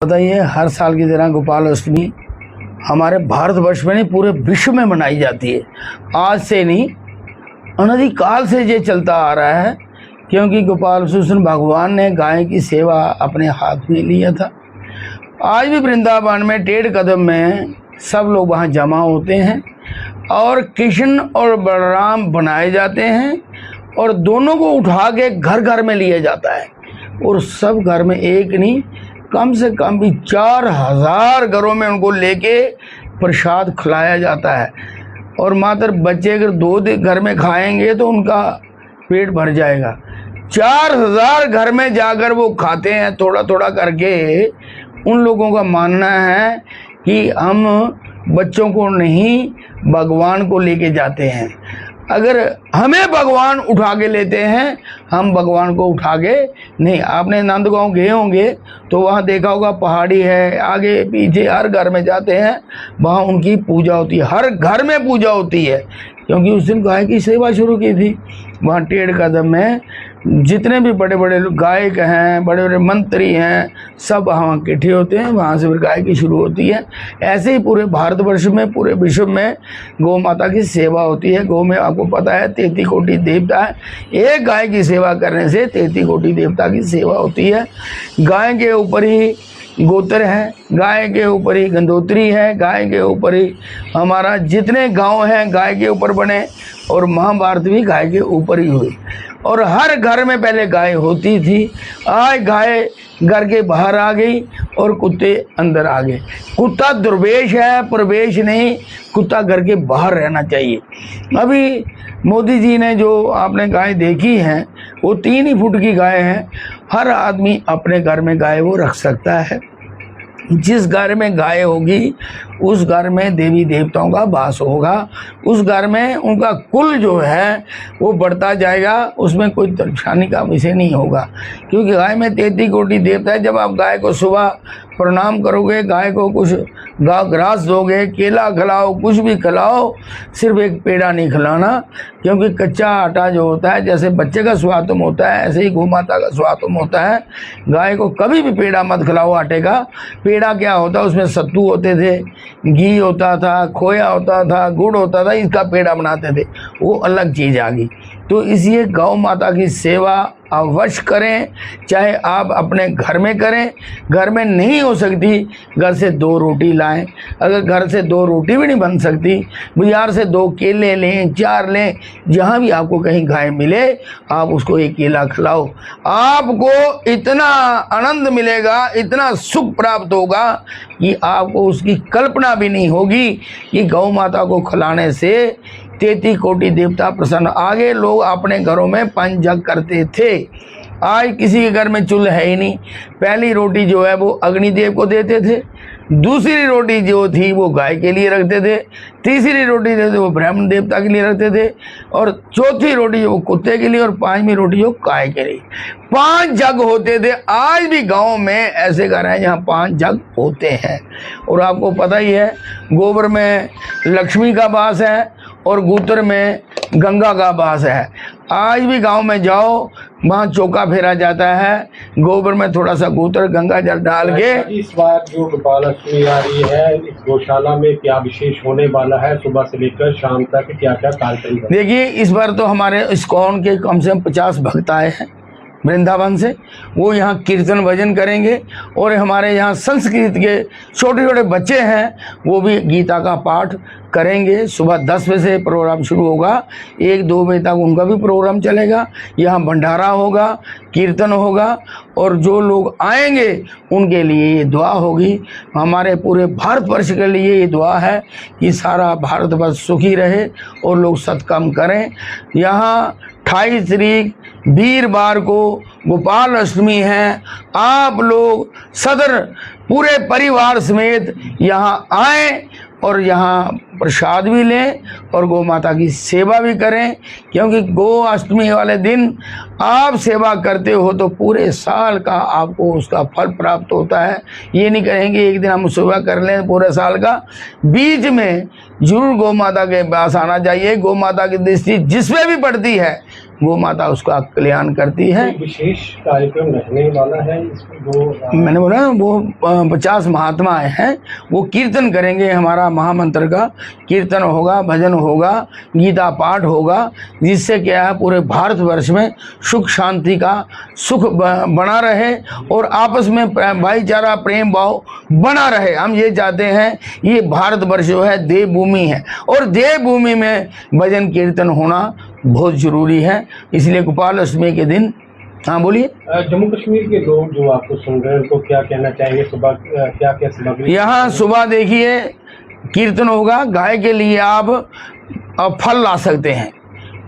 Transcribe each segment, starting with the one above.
बताइए, हर साल की तरह गोपाल अष्टमी हमारे भारतवर्ष में नहीं पूरे विश्व में मनाई जाती है। आज से नहीं, अनादिकाल से ये चलता आ रहा है, क्योंकि गोपाल कृष्ण भगवान ने गाय की सेवा अपने हाथ में लिया था। आज भी वृंदावन में 1.5 कदम में सब लोग वहाँ जमा होते हैं और कृष्ण और बलराम बनाए जाते हैं और दोनों को उठा के घर घर में लिया जाता है और सब घर में एक नहीं, कम से कम भी 4000 घरों में उनको लेके प्रसाद खिलाया जाता है। और मात्र बच्चे अगर 2 घर में खाएंगे तो उनका पेट भर जाएगा। 4000 घर में जाकर वो खाते हैं थोड़ा थोड़ा करके। उन लोगों का मानना है कि हम बच्चों को नहीं, भगवान को लेके जाते हैं। अगर हमें भगवान उठा के लेते हैं, हम भगवान को उठा के नहीं। आपने नंदगांव गए होंगे तो वहाँ देखा होगा, पहाड़ी है, आगे पीछे हर घर में जाते हैं, वहाँ उनकी पूजा होती है। हर घर में पूजा होती है, क्योंकि उस दिन गाय की सेवा शुरू की थी। वहाँ 1.5 कदम में जितने भी बड़े बड़े गायक हैं, बड़े बड़े मंत्री हैं, सब वहाँ इकट्ठे होते हैं। वहाँ से फिर गाय की शुरू होती है। ऐसे ही पूरे भारतवर्ष में, पूरे विश्व में गौ माता की सेवा होती है। गौ में आपको पता है 33 कोटि देवता है। एक गाय की सेवा करने से 33 कोटि देवता की सेवा होती है। गाय के ऊपर ही गोत्र है, गाय के ऊपर ही गंदोत्री है, गाय के ऊपर ही हमारा जितने गांव हैं गाय के ऊपर बने, और महाभारत भी गाय के ऊपर ही हुई। और हर घर में पहले गाय होती थी। आज गाय घर के बाहर आ गई और कुत्ते अंदर आ गए। कुत्ता दुर्वेश है, प्रवेश नहीं। कुत्ता घर के बाहर रहना चाहिए। अभी मोदी जी ने जो आपने गाय देखी है, वो 3 ही फुट की गाय है। हर आदमी अपने घर में गाय वो रख सकता है। जिस घर में गाय होगी उस घर में देवी देवताओं का वास होगा। उस घर में उनका कुल जो है वो बढ़ता जाएगा। उसमें कोई परेशानी का विषय नहीं होगा, क्योंकि गाय में 33 कोटि देवता है। जब आप गाय को सुबह प्रणाम करोगे, गाय को कुछ घास दोगे, केला खिलाओ, कुछ भी खिलाओ, सिर्फ एक पेड़ा नहीं खिलाना, क्योंकि कच्चा आटा जो होता है, जैसे बच्चे का स्वातम होता है, ऐसे ही गौ माता का स्वातम होता है। गाय को कभी भी पेड़ा मत खिलाओ आटे का। पेड़ा क्या होता है, उसमें सत्तू होते थे, घी होता था, खोया होता था, गुड़ होता था, इसका पेड़ा बनाते थे, वो अलग चीज़ आ गई। तो इसलिए गौ माता की सेवा अवश्य करें, चाहे आप अपने घर में करें। घर में नहीं हो सकती, घर से 2 रोटी लाएं। अगर घर से 2 रोटी भी नहीं बन सकती, बाजार से 2 केले लें, 4 लें, जहाँ भी आपको कहीं गाय मिले आप उसको 1 केला खिलाओ। आपको इतना आनंद मिलेगा, इतना सुख प्राप्त होगा कि आपको उसकी कल्पना भी नहीं होगी कि गौ माता को खिलाने से 33 कोटि देवता प्रसन्न। आगे लोग अपने घरों में पंचयज्ञ करते थे। आज किसी के घर में चूल्हा है ही नहीं। पहली रोटी जो है वो अग्निदेव को देते थे, दूसरी रोटी जो थी वो गाय के लिए रखते थे, तीसरी रोटी जो थी वो ब्राह्मण देवता के लिए रखते थे, और चौथी रोटी जो वो कुत्ते के लिए, और 5वीं रोटी जो गाय के लिए। 5 जग होते थे। आज भी गांव में ऐसे घर हैं जहाँ 5 जग होते हैं। और आपको पता ही है, गोबर में लक्ष्मी का वास है और गूत्र में गंगा का वास है। आज भी गांव में जाओ, वहाँ चौका फेरा जाता है, गोबर में थोड़ा सा गूत्र गंगा जल डाल के। इस बार जो गोपाल अष्टमी आ रही है, इस गौशाला में क्या विशेष होने वाला है? सुबह से लेकर शाम तक क्या क्या कार्यक्रम है? देखिए, इस बार तो हमारे इस्कॉन के कम से कम 50 भक्त आए हैं वृंदावन से। वो यहाँ कीर्तन भजन करेंगे, और हमारे यहाँ संस्कृत के छोटे छोटे बच्चे हैं, वो भी गीता का पाठ करेंगे। सुबह 10 बजे से प्रोग्राम शुरू होगा, 1-2 बजे तक उनका भी प्रोग्राम चलेगा। यहाँ भंडारा होगा, कीर्तन होगा, और जो लोग आएंगे उनके लिए ये दुआ होगी। हमारे पूरे भारतवर्ष के लिए ये दुआ है कि सारा भारतवर्ष सुखी रहे और लोग सत्कर्म करें। यहाँ 28 तारीख वीरवार को गोपाल अष्टमी है। आप लोग सदर पूरे परिवार समेत यहाँ आएं और यहाँ प्रसाद भी लें और गौ माता की सेवा भी करें, क्योंकि गौ अष्टमी वाले दिन आप सेवा करते हो तो पूरे साल का आपको उसका फल प्राप्त होता है। ये नहीं कहेंगे एक दिन हम सेवा कर लें पूरे साल का। बीच में जरूर गौ माता के पास आना चाहिए। गौ माता की दृष्टि जिसमें भी पड़ती है गौ माता उसका कल्याण करती है। कोई विशेष कार्यक्रम रहने वाला है इसमें गो मैंने बोला ना, वो 50 महात्माएं हैं, वो कीर्तन करेंगे, हमारा महामंत्र का कीर्तन होगा, भजन होगा, गीता पाठ होगा, जिससे क्या है पूरे भारतवर्ष में सुख शांति का सुख बना रहे और आपस में भाईचारा प्रेम भाव बना रहे। हम ये चाहते हैं, ये भारतवर्ष जो है देवभूमि है और देवभूमि में भजन कीर्तन होना बहुत जरूरी है। इसलिए गोपाल अष्टमी के दिन, हाँ बोलिए। जम्मू कश्मीर के लोग जो आपको सुन रहे हैं उनको क्या कहना चाहेंगे? सुबह क्या क्या सामग्री यहाँ सुबह देखिए कीर्तन होगा, गाय के लिए आप फल ला सकते हैं।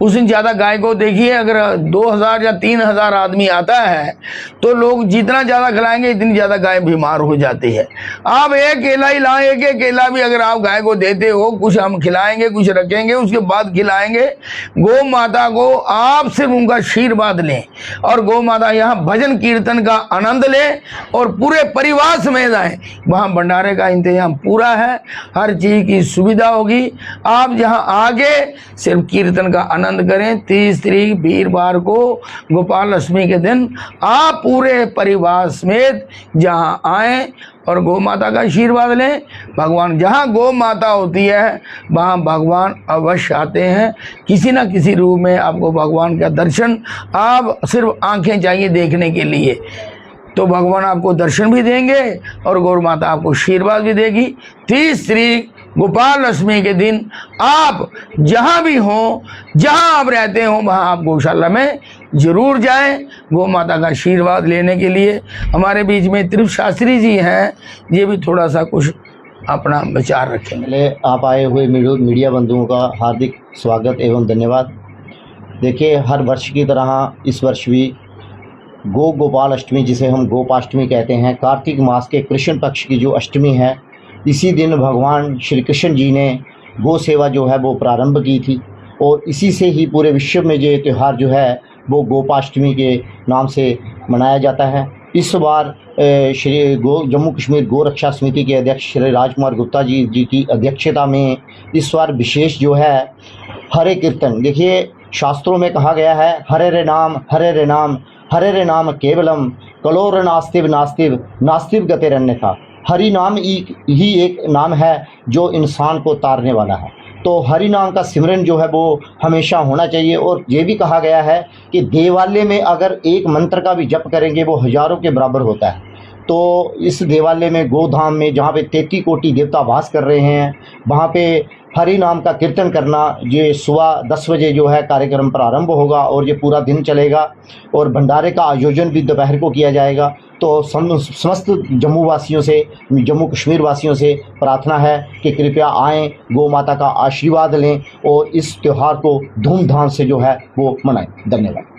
उस दिन ज़्यादा गाय को देखिए, अगर 2000 या 3000 आदमी आता है तो लोग जितना ज़्यादा खिलाएंगे इतनी ज़्यादा गाय बीमार हो जाती है। आप एक केला ही लाएं, एक केला भी अगर आप गाय को देते हो, कुछ हम खिलाएंगे, कुछ रखेंगे, उसके बाद खिलाएंगे। गौ माता को आप सिर्फ उनका आशीर्वाद लें और गौ माता यहाँ भजन कीर्तन का आनंद लें और पूरे परिवार समेत आएँ। वहाँ भंडारे का इंतजाम पूरा है, हर चीज़ की सुविधा होगी। आप जहाँ आगे सिर्फ कीर्तन का आनंद करें। 30 तारीख वीरवार को गोपाल अष्टमी के दिन आप पूरे परिवार समेत जहां आए और गौ माता का आशीर्वाद लें। भगवान, जहां गौ माता होती है वहां भगवान अवश्य आते हैं, किसी ना किसी रूप में आपको भगवान का दर्शन, आप सिर्फ आंखें चाहिए देखने के लिए तो भगवान आपको दर्शन भी देंगे और गौ माता आपको आशीर्वाद भी देगी। 30 तारीख गोपाल अष्टमी के दिन आप जहां भी हो, जहां आप रहते हो, वहां आप गौशाला में जरूर जाएं गौ माता का आशीर्वाद लेने के लिए। हमारे बीच में त्रिप शास्त्री जी हैं, ये भी थोड़ा सा कुछ अपना विचार रखेंगे। पहले आप आए हुए मीडिया बंधुओं का हार्दिक स्वागत एवं धन्यवाद। देखिए, हर वर्ष की तरह इस वर्ष भी गोपाल अष्टमी, जिसे हम गोपाष्टमी कहते हैं, कार्तिक मास के कृष्ण पक्ष की जो अष्टमी है, इसी दिन भगवान श्री कृष्ण जी ने गो सेवा जो है वो प्रारंभ की थी और इसी से ही पूरे विश्व में ये त्यौहार जो है वो गोपाष्टमी के नाम से मनाया जाता है। इस बार जम्मू कश्मीर गौ रक्षा समिति के अध्यक्ष श्री राजकुमार गुप्ता जी की अध्यक्षता में इस बार विशेष जो है हरे कीर्तन। देखिए, शास्त्रों में कहा गया है, हरे रे नाम, हरे रे नाम, हरे रे नाम केवलम, कलोर नास्तिव नास्तिव, नास्तिव गतिरन्यथा। हरि नाम ही एक नाम है जो इंसान को तारने वाला है। तो हरि नाम का सिमरन जो है वो हमेशा होना चाहिए। और ये भी कहा गया है कि देवालय में अगर एक मंत्र का भी जप करेंगे वो हजारों के बराबर होता है। तो इस देवालय में, गोधाम में, जहाँ पे 33 कोटि देवता वास कर रहे हैं, वहाँ पे हरि नाम का कीर्तन करना, ये सुबह 10 बजे जो है कार्यक्रम प्रारंभ होगा और ये पूरा दिन चलेगा और भंडारे का आयोजन भी दोपहर को किया जाएगा। तो समस्त जम्मू वासियों से, जम्मू कश्मीर वासियों से प्रार्थना है कि कृपया आएँ, गौ माता का आशीर्वाद लें और इस त्यौहार को धूमधाम से जो है वो मनाएं। धन्यवाद।